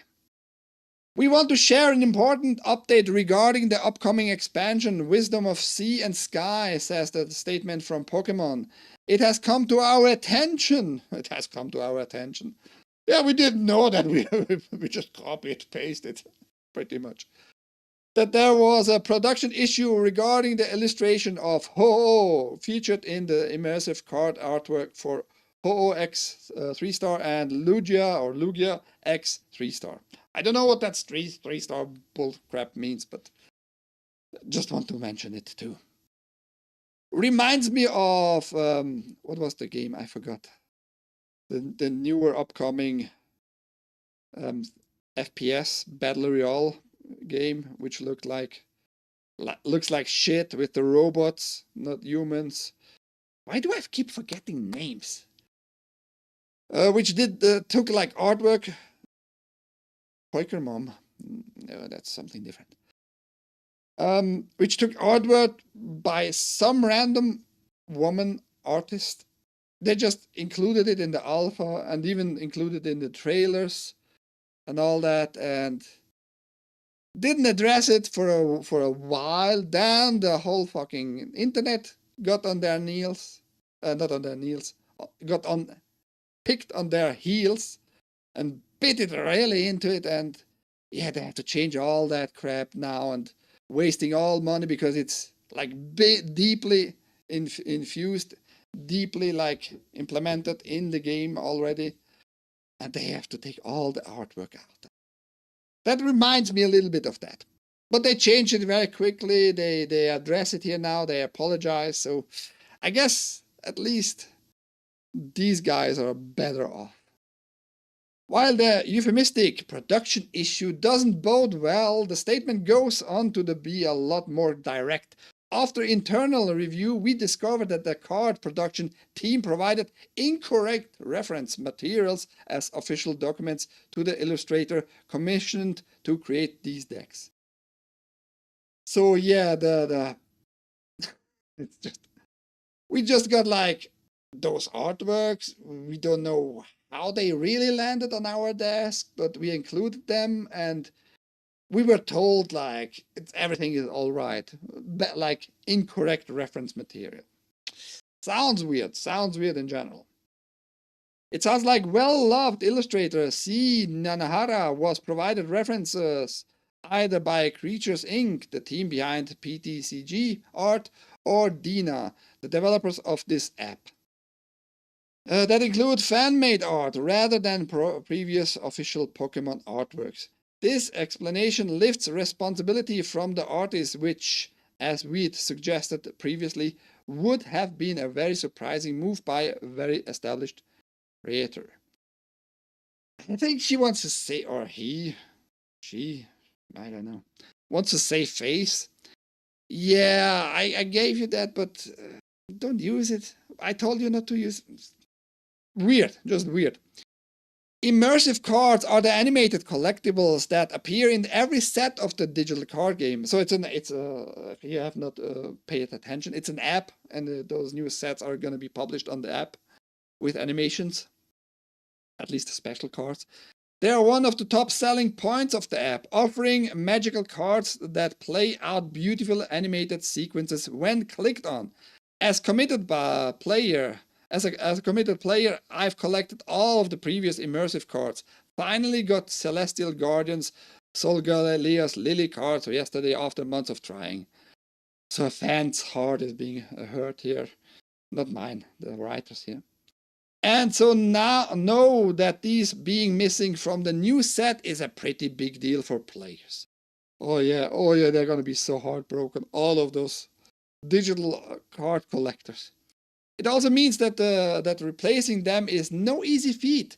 We want to share an important update regarding the upcoming expansion, Wisdom of Sea and Sky, says the statement from Pokemon. It has come to our attention. It has come to our attention. Yeah, we didn't know that. We just copied, pasted, pretty much. That there was a production issue regarding the illustration of Ho-Oh featured in the immersive card artwork for Ho-Oh X 3-star and Lugia X 3-star. I don't know what that 3-star bullcrap means, but just want to mention it too. Reminds me of, what was the game? I forgot. The newer upcoming FPS Battle Royale game, which looks like shit with the robots, not humans. Why do I keep forgetting names? Which took like artwork. Quaker Mom. No, that's something different. Which took artwork by some random woman artist. They just included it in the alpha and even included in the trailers and all that, and didn't address it for a while. Then the whole fucking internet got on their knees, not on their knees, picked on their heels and bit it really into it, and yeah, they have to change all that crap now and wasting all money because it's like deeply infused, deeply like implemented in the game already, and they have to take all the artwork out. That reminds me a little bit of that. But they changed it very quickly. They address it here now. They apologize. So I guess at least these guys are better off. While the euphemistic production issue doesn't bode well, the statement goes on to be a lot more direct. After internal review, we discovered that the card production team provided incorrect reference materials as official documents to the illustrator commissioned to create these decks. So yeah, it's just We just got like those artworks. We don't know how they really landed on our desk, but we included them, and we were told like everything is all right, but like incorrect reference material. Sounds weird in general. It sounds like well-loved illustrator C. Nanahara was provided references either by Creatures Inc., the team behind PTCG Art, or Dina, the developers of this app. That include fan-made art rather than previous official Pokemon artworks. This explanation lifts responsibility from the artist, which, as we'd suggested previously, would have been a very surprising move by a very established creator. I think she wants to say, or she, I don't know, wants to say face. Yeah, I gave you that, but don't use it. I told you not to use it. Weird, just weird. Immersive cards are the animated collectibles that appear in every set of the digital card game. So if you have not paid attention, it's an app, and those new sets are going to be published on the app with animations, at least the special cards. They are one of the top selling points of the app, offering magical cards that play out beautiful animated sequences when clicked on. As committed player, I've collected all of the previous immersive cards. Finally got Celestial Guardians, Solgalea's Lily cards yesterday after months of trying. So a fan's heart is being hurt here. Not mine, the writers here. And so now know that these being missing from the new set is a pretty big deal for players. Oh yeah, they're gonna be so heartbroken, all of those digital card collectors. It also means that replacing them is no easy feat.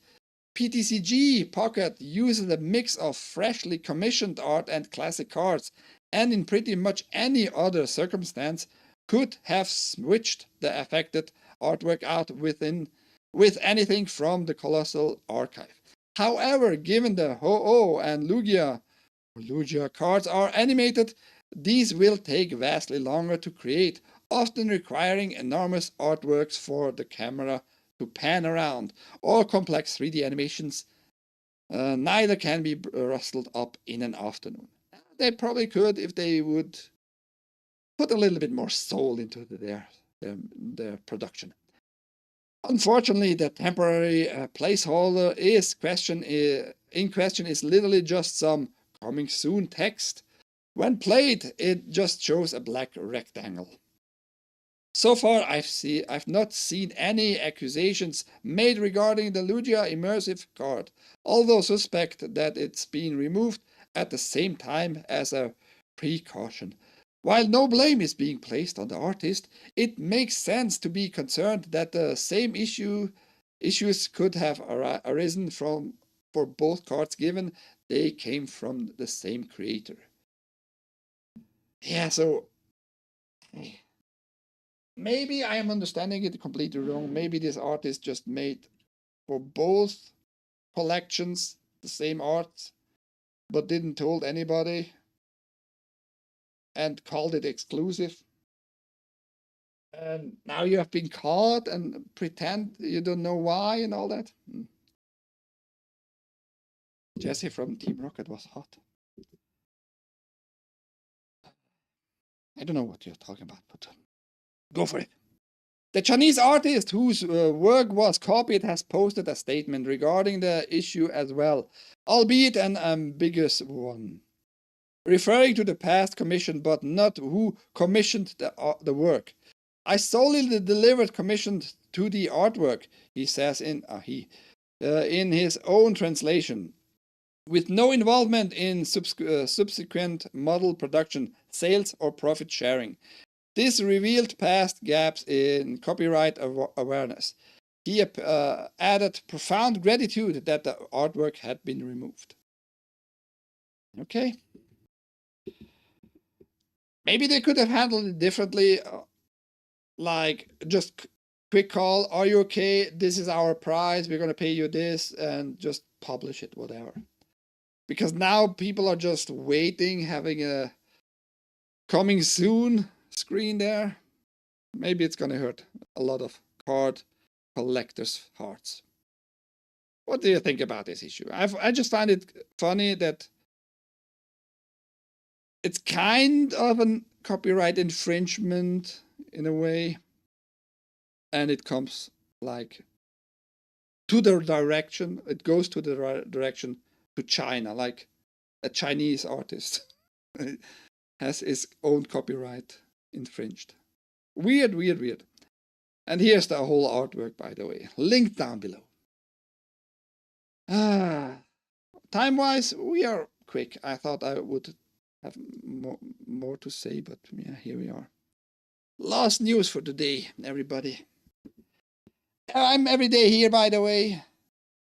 PTCG Pocket uses a mix of freshly commissioned art and classic cards, and in pretty much any other circumstance could have switched the affected artwork out with anything from the colossal archive. However, given the Ho-Oh and Lugia cards are animated, these will take vastly longer to create, often requiring enormous artworks for the camera to pan around, or complex 3D animations. Neither can be rustled up in an afternoon. They probably could if they would put a little bit more soul into their production. Unfortunately, the temporary placeholder in question is literally just some coming soon text. When played, it just shows a black rectangle. So far, I've not seen any accusations made regarding the Lugia immersive card, although suspect that it's been removed at the same time as a precaution. While no blame is being placed on the artist, it makes sense to be concerned that the same issues could have arisen for both cards given they came from the same creator. Yeah, so maybe I am understanding it completely wrong. Maybe this artist just made for both collections the same art, but didn't told anybody and called it exclusive. And now you have been caught and pretend you don't know why and all that. Jesse from Team Rocket was hot. I don't know what you're talking about, but go for it. The Chinese artist whose work was copied has posted a statement regarding the issue as well, albeit an ambiguous one, referring to the past commission but not who commissioned the work. I solely delivered commissioned to the artwork, he says in his own translation, with no involvement in subsequent model production, sales, or profit sharing. This revealed past gaps in copyright awareness. He added profound gratitude that the artwork had been removed. Okay. Maybe they could have handled it differently. Like, just quick call, are you okay? This is our price. We're going to pay you this, and just publish it, whatever. Because now people are just waiting, having a coming soon screen there. maybe it's gonna hurt a lot of card collectors' hearts. What do you think about this issue? I just find it funny that it's kind of a copyright infringement in a way, and it comes like to the direction, it goes to the direction to China, like a Chinese artist has his own copyright infringed. Weird, weird, weird. And here's the whole artwork, by the way, linked down below. Time-wise, we are quick. I thought I would have more to say, but yeah, here we are. Last news for today, everybody. I'm every day here, by the way.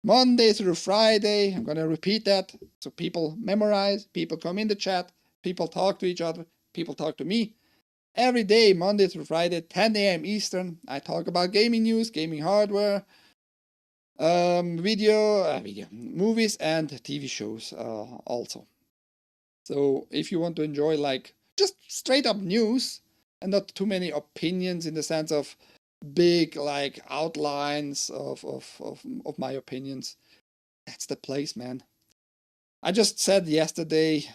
Monday through Friday. I'm going to repeat that so people memorize, people come in the chat, people talk to each other, people talk to me. Every day, Monday through Friday, 10 a.m. Eastern, I talk about gaming news, gaming hardware, video, movies, and TV shows also. So if you want to enjoy like just straight up news and not too many opinions in the sense of big like outlines of my opinions, that's the place, man. I just said yesterday,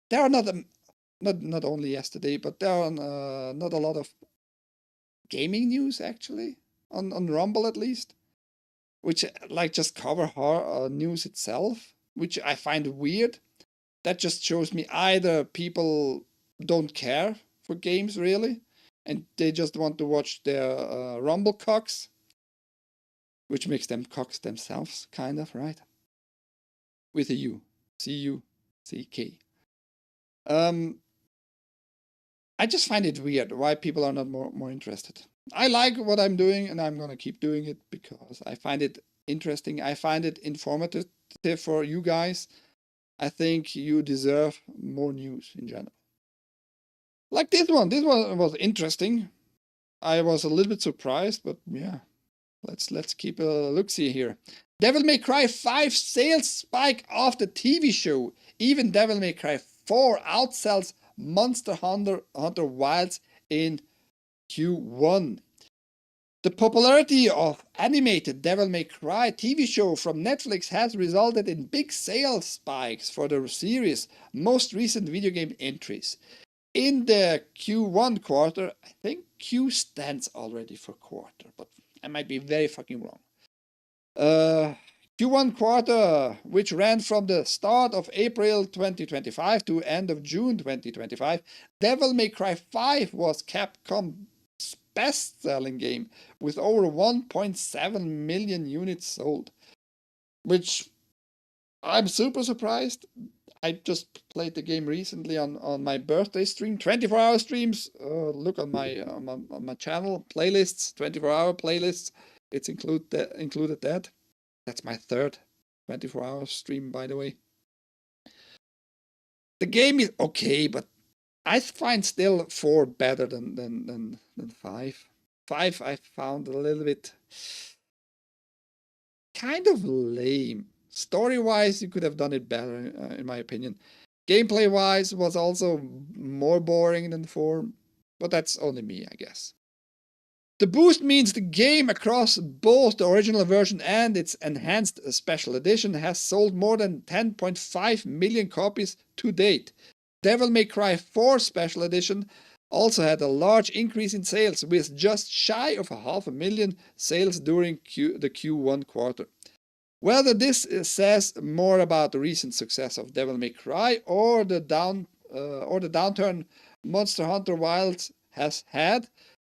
there are not only yesterday, but there are not a lot of gaming news actually on Rumble at least, which like just cover news itself, which I find weird. That just shows me either people don't care for games really, and they just want to watch their Rumble cocks, which makes them cocks themselves, kind of, right? With a U. C-U-C-K. I just find it weird why people are not more interested. I like what I'm doing, and I'm going to keep doing it because I find it interesting. I find it informative for you guys. I think you deserve more news in general. Like this one. This one was interesting. I was a little bit surprised, but yeah. Let's keep a look-see here. Devil May Cry 5 sales spike after TV show. Even Devil May Cry 4 outsells Monster Hunter Wilds in Q1. The popularity of animated Devil May Cry TV show from Netflix has resulted in big sales spikes for the series' most recent video game entries. In the Q1 quarter, I think Q stands already for quarter, but I might be very fucking wrong. Q1 quarter, which ran from the start of April 2025 to end of June 2025, Devil May Cry 5 was Capcom's best-selling game with over 1.7 million units sold, which I'm super surprised. I just played the game recently on my birthday stream, 24-hour streams. Look on my channel, playlists, 24-hour playlists. It's included that. That's my third 24-hour stream, by the way. The game is okay, but I find still 4 better than 5. 5 I found a little bit kind of lame. Story-wise, you could have done it better, in my opinion. Gameplay-wise was also more boring than 4, but that's only me, I guess. The boost means the game across both the original version and its enhanced special edition has sold more than 10.5 million copies to date. Devil May Cry 4 special edition also had a large increase in sales, with just shy of 500,000 sales during the Q1 quarter. Whether this says more about the recent success of Devil May Cry or the downturn Monster Hunter Wilds has had,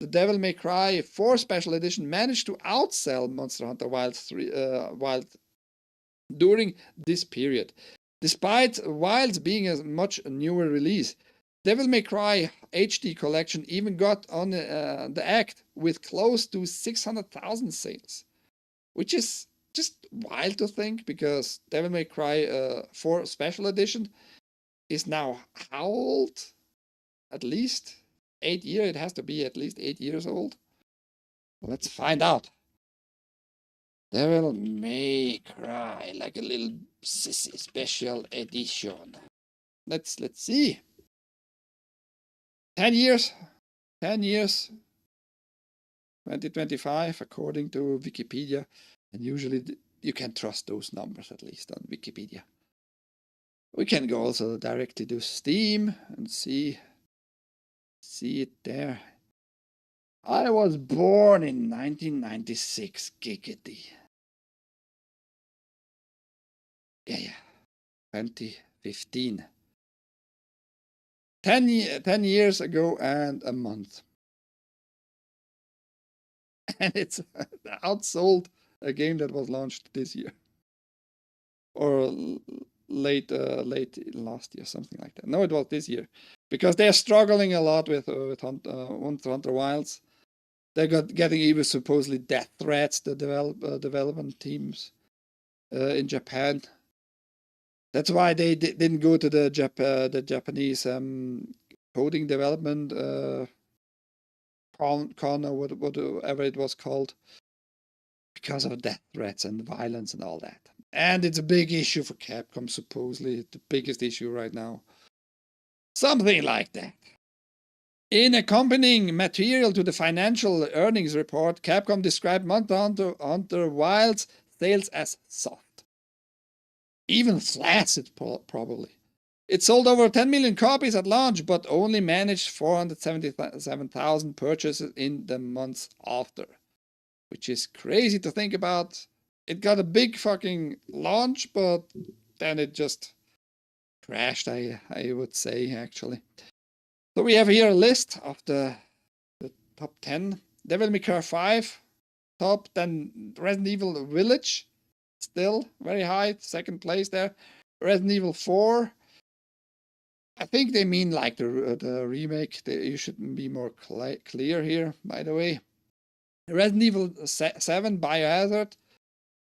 the Devil May Cry 4 Special Edition managed to outsell Monster Hunter Wilds during this period. Despite Wilds being a much newer release, Devil May Cry HD Collection even got on the act with close to 600,000 sales, which is just wild to think, because Devil May Cry 4 Special Edition is now how old? At least 8 years. It has to be at least 8 years old. Let's find out. Devil May Cry, like a little sissy special edition. Let's see. 10 years. 10 years, 2025, according to Wikipedia. And usually you can trust those numbers, at least on Wikipedia. We can go also directly to Steam and see it there. I was born in 1996, giggity. Yeah, 2015. 10 years ago and a month. And it's outsold a game that was launched this year. Or late last year, something like that. No, it was this year. Because they're struggling a lot with Hunter Wilds. They're getting even supposedly death threats, the development teams in Japan. That's why they didn't go to the Japanese coding development con or whatever it was called, because of death threats and violence and all that. And it's a big issue for Capcom, supposedly the biggest issue right now. Something like that. In accompanying material to the financial earnings report, Capcom described Hunter Wilds sales as soft. Even flaccid, probably. It sold over 10 million copies at launch, but only managed 477,000 purchases in the months after. Which is crazy to think about. It got a big fucking launch, but then it just crashed, I would say, actually. So we have here a list of the top 10. Devil May Cry 5, top. Then Resident Evil Village, still very high, second place there. Resident Evil 4. I think they mean like the remake. You should be more clear here, by the way. Resident Evil 7 Biohazard,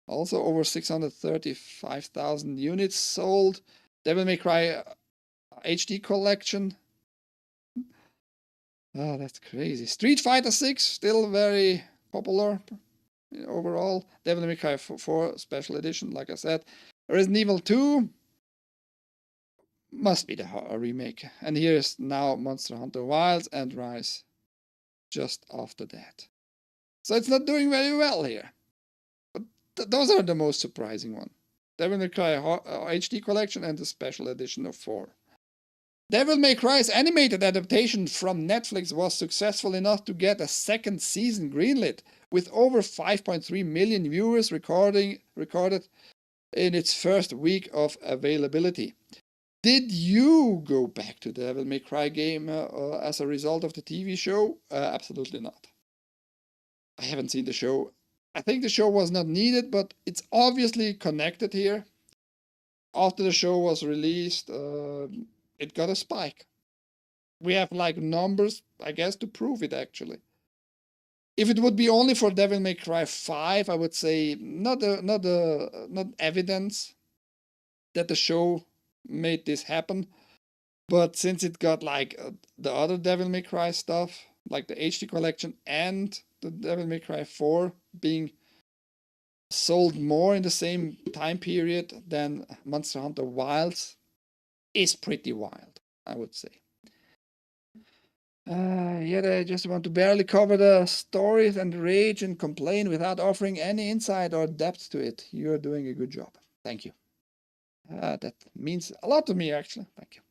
also over 635,000 units sold. Devil May Cry HD Collection. Oh, that's crazy. Street Fighter 6, still very popular overall. Devil May Cry 4 Special Edition, like I said. Resident Evil 2 must be the remake. And here is now Monster Hunter Wilds and Rise just after that. So it's not doing very well here. But those are the most surprising ones. Devil May Cry HD Collection and the Special Edition of 4. Devil May Cry's animated adaptation from Netflix was successful enough to get a second season greenlit, with over 5.3 million viewers recorded in its first week of availability. Did you go back to the Devil May Cry game as a result of the TV show? Absolutely not. I haven't seen the show. I think the show was not needed, but it's obviously connected here. After the show was released, it got a spike. We have like numbers, I guess, to prove it actually. If it would be only for Devil May Cry 5, I would say not evidence that the show made this happen. But since it got like the other Devil May Cry stuff, like the HD collection and the Devil May Cry 4 being sold more in the same time period than Monster Hunter Wilds, is pretty wild, I would say. Yet I just want to barely cover the stories and rage and complain without offering any insight or depth to it. You're doing a good job. Thank you. That means a lot to me, actually. Thank you.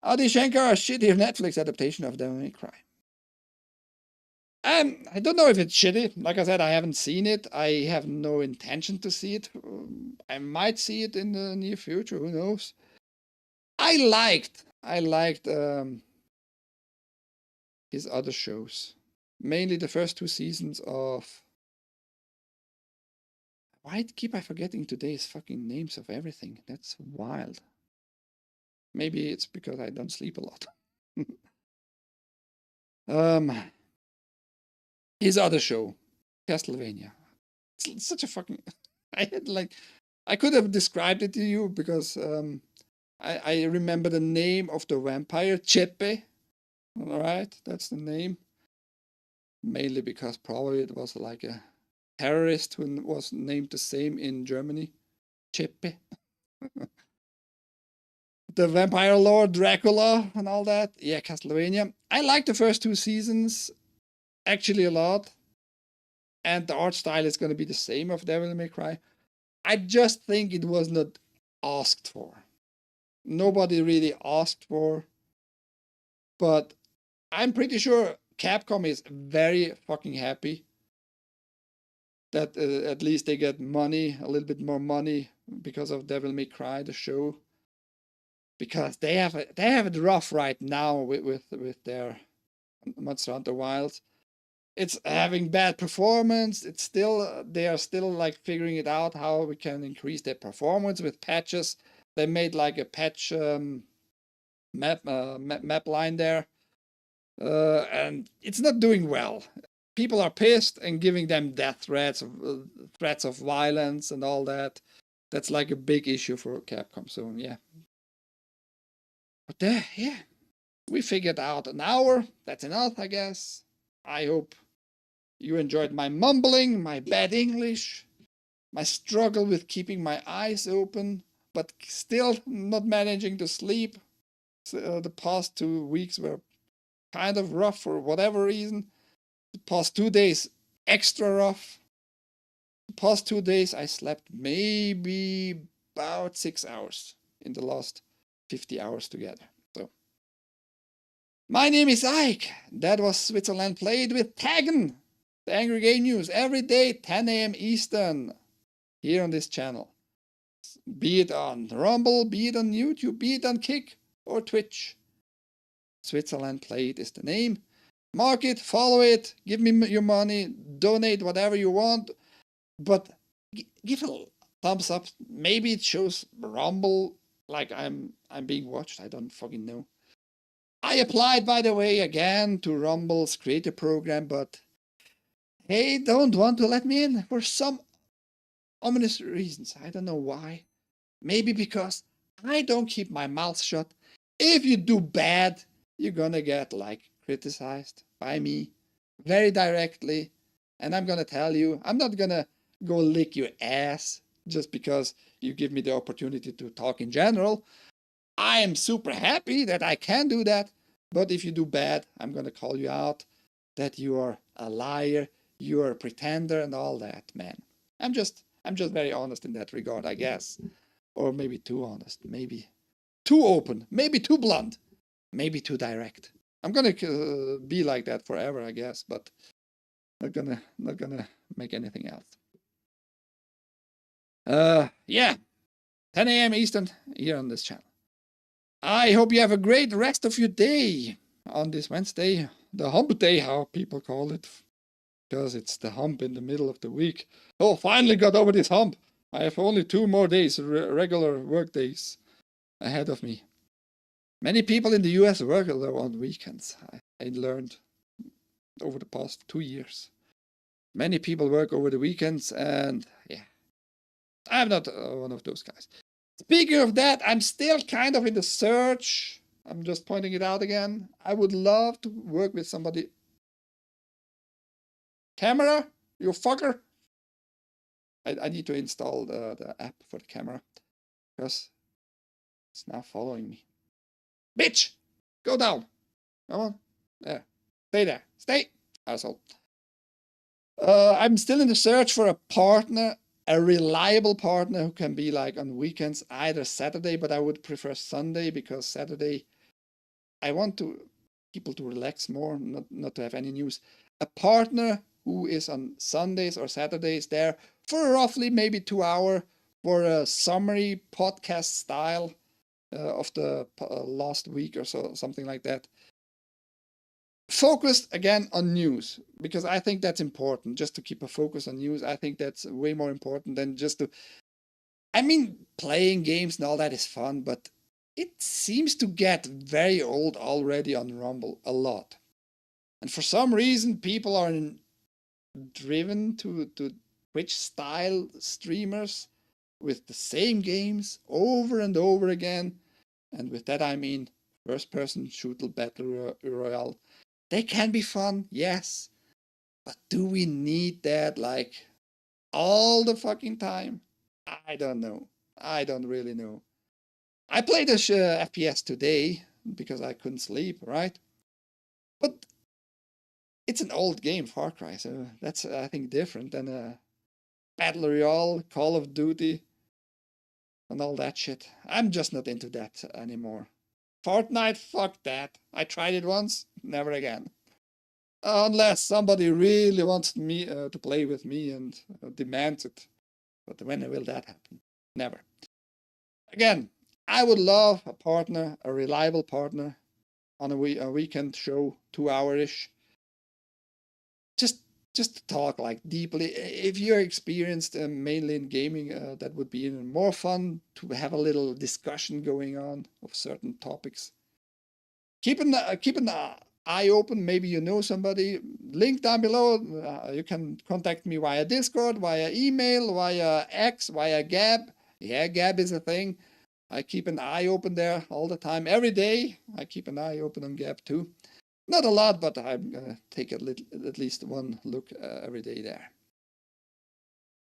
Adi Shankar, shitty Netflix adaptation of Devil May Cry. I don't know if it's shitty. Like I said, I haven't seen it. I have no intention to see it. I might see it in the near future. Who knows? I liked his other shows, mainly the first 2 seasons of. Why keep I forgetting today's fucking names of everything? That's wild. Maybe it's because I don't sleep a lot. His other show, Castlevania. It's such a fucking. I could have described it to you because I remember the name of the vampire, Chepe. All right, that's the name. Mainly because probably it was like a terrorist who was named the same in Germany, Chepe. The vampire lord Dracula and all that. Yeah, Castlevania. I like the first 2 seasons actually a lot, and the art style is going to be the same of Devil May Cry. I just think it was not asked for. Nobody really asked for, but I'm pretty sure Capcom is very fucking happy that at least they get money, a little bit more money because of Devil May Cry, the show, because they have it rough right now with their Monster Hunter Wilds. It's having bad performance. It's still they are still like figuring it out how we can increase their performance with patches. They made like a patch map line there, and it's not doing well. People are pissed and giving them death threats, threats of violence, and all that. That's like a big issue for Capcom. So yeah, but yeah, we figured out an hour. That's enough, I guess. I hope you enjoyed my mumbling, my bad English, my struggle with keeping my eyes open, but still not managing to sleep. So, the past 2 weeks were kind of rough for whatever reason. The past 2 days, extra rough. The past 2 days, I slept maybe about 6 hours in the last 50 hours together. So, my name is Ike. That was Switzerland Played with TAGN. The Angry Game News every day, 10 a.m. Eastern, here on this channel. Be it on Rumble, be it on YouTube, be it on Kick or Twitch. Switzerland Played is the name. Mark it, follow it, give me your money, donate whatever you want, but give a thumbs up. Maybe it shows Rumble like I'm being watched. I don't fucking know. I applied, by the way, again to Rumble's creator program, but they don't want to let me in for some ominous reasons. I don't know why. Maybe because I don't keep my mouth shut. If you do bad, you're gonna get like criticized by me very directly. And I'm gonna tell you, I'm not gonna go lick your ass just because you give me the opportunity to talk in general. I am super happy that I can do that. But if you do bad, I'm gonna call you out that you are a liar, you're a pretender and all that, man. I'm just very honest in that regard, I guess. Or maybe too honest, maybe too open, maybe too blunt, maybe too direct. I'm gonna be like that forever, I guess, but not gonna make anything else. Yeah, 10 a.m. Eastern here on this channel. I hope you have a great rest of your day on this Wednesday, the hump day, how people call it, because it's the hump in the middle of the week. Oh, finally got over this hump. I have only 2 more days, regular work days ahead of me. Many people in the US work on weekends. I learned over the past 2 years. Many people work over the weekends, and yeah, I'm not one of those guys. Speaking of that, I'm still kind of in the search. I'm just pointing it out again. I would love to work with somebody. Camera, you fucker. I need to install the app for the camera because it's now following me. Bitch, go down. Come on. There. Stay there. Stay, asshole. I'm still in the search for a partner, a reliable partner who can be like on weekends, either Saturday, but I would prefer Sunday because Saturday, I want people to relax more, not to have any news. A partner who is on Sundays or Saturdays there for roughly maybe 2 hours for a summary podcast style of the last week or so, something like that. Focused again on news, because I think that's important, just to keep a focus on news. I think that's way more important than just to, I mean, playing games and all that is fun, but it seems to get very old already on Rumble a lot. And for some reason, people are driven to Twitch style streamers with the same games over and over again. And with that, I mean first person shooter battle royale. They can be fun, yes. But do we need that like all the fucking time? I don't know. I don't really know. I played a FPS today because I couldn't sleep, right? But it's an old game, Far Cry, so that's, I think, different than a Battle Royale, Call of Duty, and all that shit. I'm just not into that anymore. Fortnite, fuck that. I tried it once, never again. Unless somebody really wants me to play with me and demands it. But when will that happen? Never. Again, I would love a partner, a reliable partner, on a weekend show, 2 hour-ish. Just to talk like deeply. If you're experienced mainly in gaming, that would be even more fun to have a little discussion going on of certain topics. Keep an eye open. Maybe you know somebody. Link down below. You can contact me via Discord, via email, via X, via Gab. Yeah, Gab is a thing. I keep an eye open there all the time, every day. I keep an eye open on Gab too. Not a lot, but I'm gonna take at least one look every day there.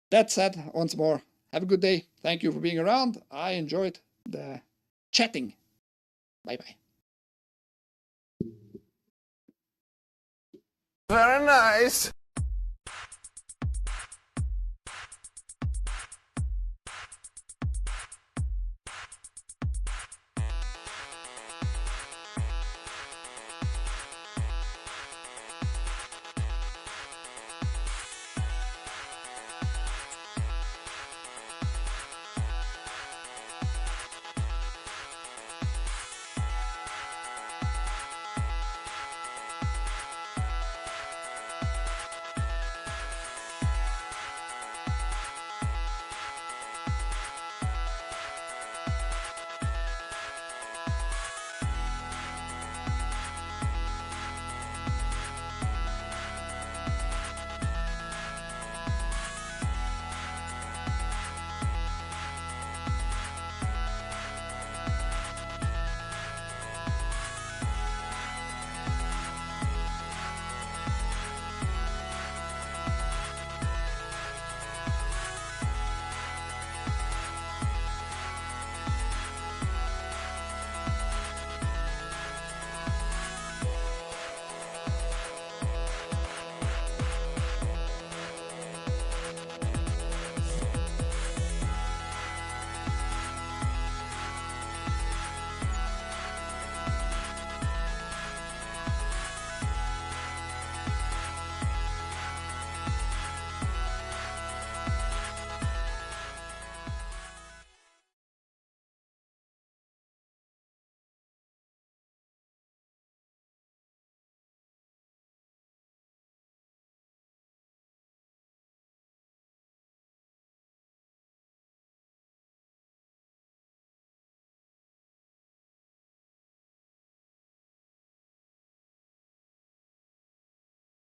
That said, once more, have a good day. Thank you for being around. I enjoyed the chatting. Bye-bye. Very nice.